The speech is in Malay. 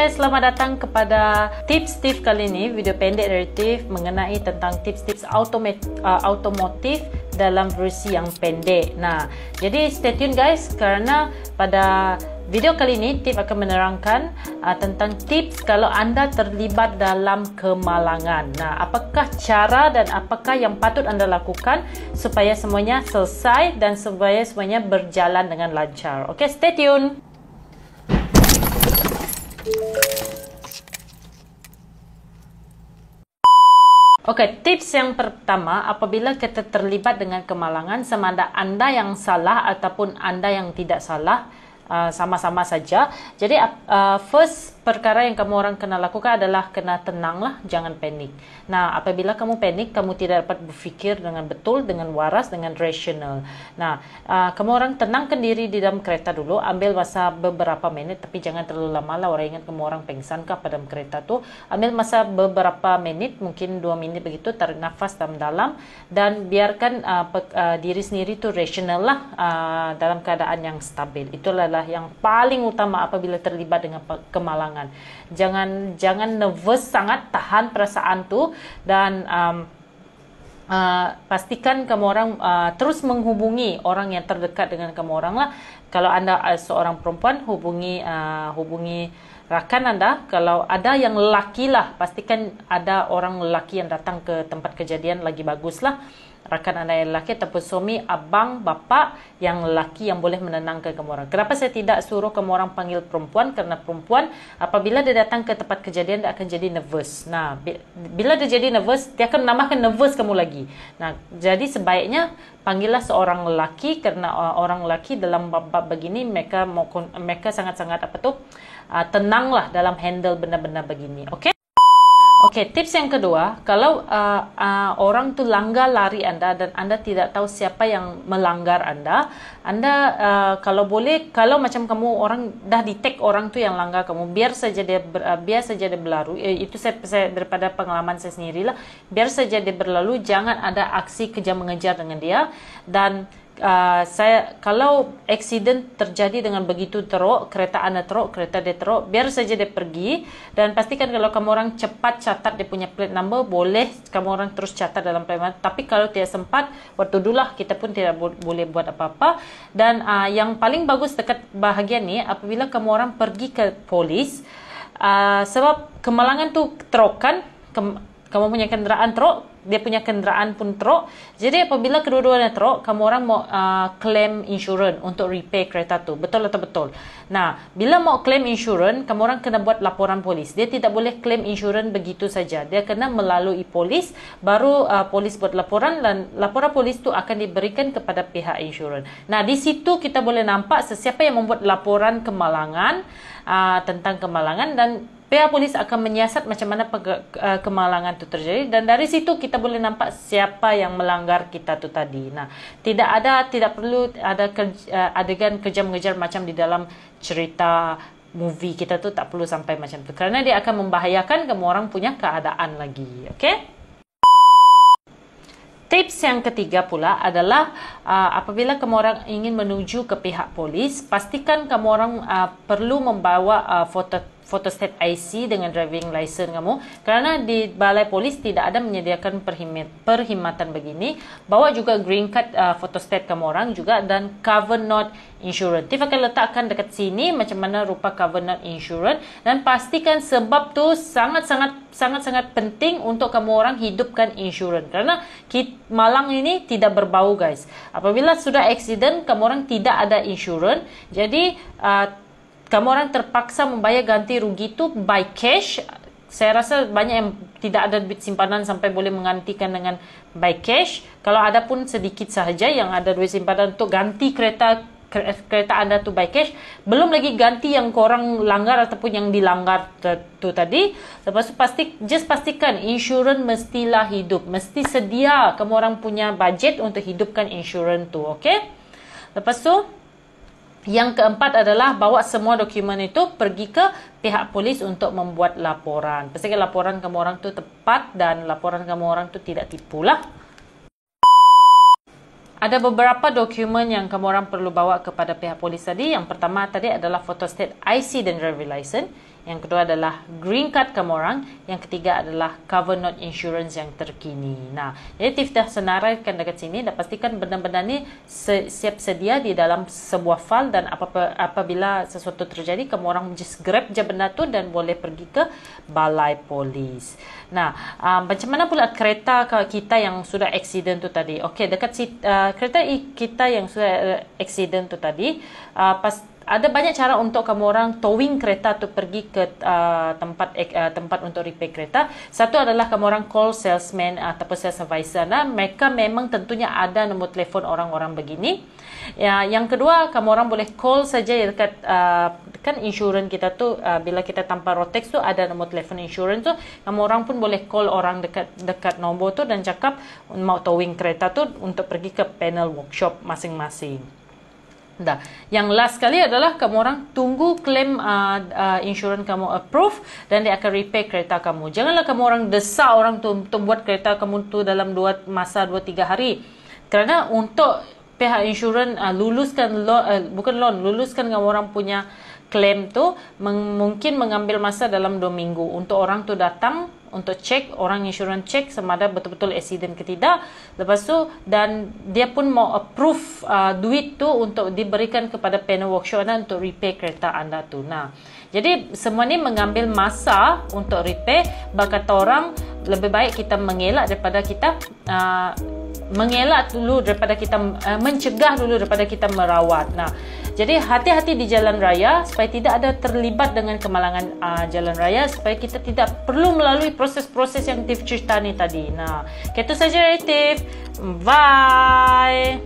Selamat datang kepada tips-tips kali ini, video pendek naratif mengenai tentang tips-tips automotif dalam versi yang pendek. Nah, jadi stay tune guys, kerana pada video kali ini tips akan menerangkan tentang tips kalau anda terlibat dalam kemalangan. Nah, apakah cara dan apakah yang patut anda lakukan supaya semuanya selesai dan supaya semuanya berjalan dengan lancar. Okey, stay tune. Okey, tips yang pertama, apabila kita terlibat dengan kemalangan, sama ada anda yang salah ataupun anda yang tidak salah, sama-sama saja. Jadi first perkara yang kamu orang kena lakukan adalah kena tenanglah, jangan panik. Nah, apabila kamu panik, kamu tidak dapat berfikir dengan betul, dengan waras, dengan rasional. Nah, kamu orang tenangkan diri di dalam kereta dulu, ambil masa beberapa minit, tapi jangan terlalu lama lah. Orang ingat kamu orang pingsan kah pada kereta tu. Ambil masa beberapa minit, mungkin 2 minit begitu, tarik nafas dalam-dalam dan biarkan diri sendiri tu rasional lah, dalam keadaan yang stabil. Itulah yang paling utama apabila terlibat dengan kemalangan. Jangan nervous sangat, tahan perasaan tu dan pastikan kamu orang terus menghubungi orang yang terdekat dengan kamu orang lah. Kalau anda seorang perempuan, hubungi rakan anda. Kalau ada yang lelaki lah, pastikan ada orang lelaki yang datang ke tempat kejadian, lagi bagus lah. Rakan anda yang lelaki ataupun suami, abang, bapa yang lelaki yang boleh menenangkan kamu orang. Kenapa saya tidak suruh kamu orang panggil perempuan? Kerana perempuan apabila dia datang ke tempat kejadian, dia akan jadi nervous. Nah, bila dia jadi nervous, dia akan menambahkan nervous kamu lagi. Nah, jadi sebaiknya panggillah seorang lelaki, kerana orang lelaki dalam bab-bab begini mereka sangat-sangat tenanglah dalam handle benda-benda begini. Okey? Okey, tips yang kedua, kalau orang tu langgar lari anda dan anda tidak tahu siapa yang melanggar anda, kalau boleh, kalau macam kamu orang dah detect orang tu yang langgar kamu, biar saja dia berlalu. Itu saya daripada pengalaman saya sendirilah. Biar saja dia berlalu, jangan ada aksi kejar mengejar dengan dia. Dan kalau accident terjadi dengan begitu teruk, kereta anda teruk, kereta dia teruk, biar saja dia pergi. Dan pastikan kalau kamu orang cepat catat dia punya plate number, boleh kamu orang terus catat dalam plate number. Tapi kalau tidak sempat, waktu dululah, kita pun tidak boleh buat apa-apa. Dan yang paling bagus dekat bahagian ni, apabila kamu orang pergi ke polis, sebab kemalangan tu teruk kan, kamu punya kenderaan teruk, dia punya kenderaan pun teruk. Jadi apabila kedua-duanya teruk, kamu orang mau claim insurans untuk repair kereta tu. Betul atau betul? Nah, bila mau claim insurans, kamu orang kena buat laporan polis. Dia tidak boleh claim insurans begitu saja. Dia kena melalui polis, baru polis buat laporan dan laporan polis tu akan diberikan kepada pihak insurans. Nah, di situ kita boleh nampak sesiapa yang membuat laporan kemalangan, tentang kemalangan, dan pihak polis akan menyiasat macam mana kemalangan itu terjadi, dan dari situ kita boleh nampak siapa yang melanggar kita tu tadi. Nah, tidak perlu ada adegan kejar mengejar macam di dalam cerita movie kita tu, tak perlu sampai macam tu, kerana dia akan membahayakan kamu orang punya keadaan lagi. Okey? Tips yang ketiga pula adalah apabila kamu orang ingin menuju ke pihak polis, pastikan kamu orang perlu membawa photostat IC dengan driving license kamu, kerana di balai polis tidak ada menyediakan perkhidmatan begini. Bawa juga green card photostat kamu orang juga, dan cover note insurance. Tiff akan letakkan dekat sini macam mana rupa cover note insurance, dan pastikan sebab tu sangat-sangat penting untuk kamu orang hidupkan insurans, kerana malang ini tidak berbau guys. Apabila sudah accident, kamu orang tidak ada insurans, jadi kamu orang terpaksa membayar ganti rugi itu by cash. Saya rasa banyak yang tidak ada duit simpanan sampai boleh menggantikan dengan by cash. Kalau ada pun sedikit sahaja yang ada duit simpanan untuk ganti kereta anda tu by cash. Belum lagi ganti yang korang langgar ataupun yang dilanggar tu tadi. Lepas tu pastikan insurans mestilah hidup. Mesti sedia kamu orang punya budget untuk hidupkan insurans tu. Okay? Lepas tu, yang keempat adalah bawa semua dokumen itu pergi ke pihak polis untuk membuat laporan. Pastikan laporan kamu orang tu tepat dan laporan kamu orang tu tidak tipu lah. Ada beberapa dokumen yang kamu orang perlu bawa kepada pihak polis tadi. Yang pertama tadi adalah photostat IC dan driver license. Yang kedua adalah green card kamu orang. Yang ketiga adalah cover note insurance yang terkini. Nah, jadi Tiff dah senaraikan dekat sini, dah pastikan benda-benda ni siap sedia di dalam sebuah file, dan apabila sesuatu terjadi, kamu orang just grab je benda tu dan boleh pergi ke balai polis. Nah, macam mana pula kereta kita yang sudah accident tu tadi? Okey, dekat kereta kita yang sudah accident tu tadi, ada banyak cara untuk kamu orang towing kereta tu pergi ke tempat untuk repair kereta. Satu adalah kamu orang call salesman ataupun sales advisor. Nah, mereka memang tentunya ada nombor telefon orang-orang begini. Ya, yang kedua, kamu orang boleh call saja dekat kan insurans kita tu, bila kita tanpa Rotex tu ada nombor telefon insurans tu, kamu orang pun boleh call orang dekat nombor tu dan cakap mau towing kereta tu untuk pergi ke panel workshop masing-masing. Dah. Yang last kali adalah kamu orang tunggu claim insurans kamu approve dan dia akan repair kereta kamu. Janganlah kamu orang desak orang tu untuk buat kereta kamu tu dalam 2-3 hari. Kerana untuk pihak insurans luluskan luluskan kamu orang punya claim tu mungkin mengambil masa dalam 2 minggu untuk orang tu datang untuk cek, orang insurans cek sama ada betul-betul accident ke tidak. Lepas tu, dan dia pun mau approve duit tu untuk diberikan kepada panel workshop anda untuk repair kereta anda tu. Nah, jadi semua ni mengambil masa untuk repair. Berkata orang, lebih baik kita mengelak daripada kita mencegah dulu daripada kita merawat. Nah, jadi hati-hati di jalan raya supaya tidak ada terlibat dengan kemalangan jalan raya, supaya kita tidak perlu melalui proses-proses yang Tiff cerita ni tadi. Nah, itu saja Tiff. Bye.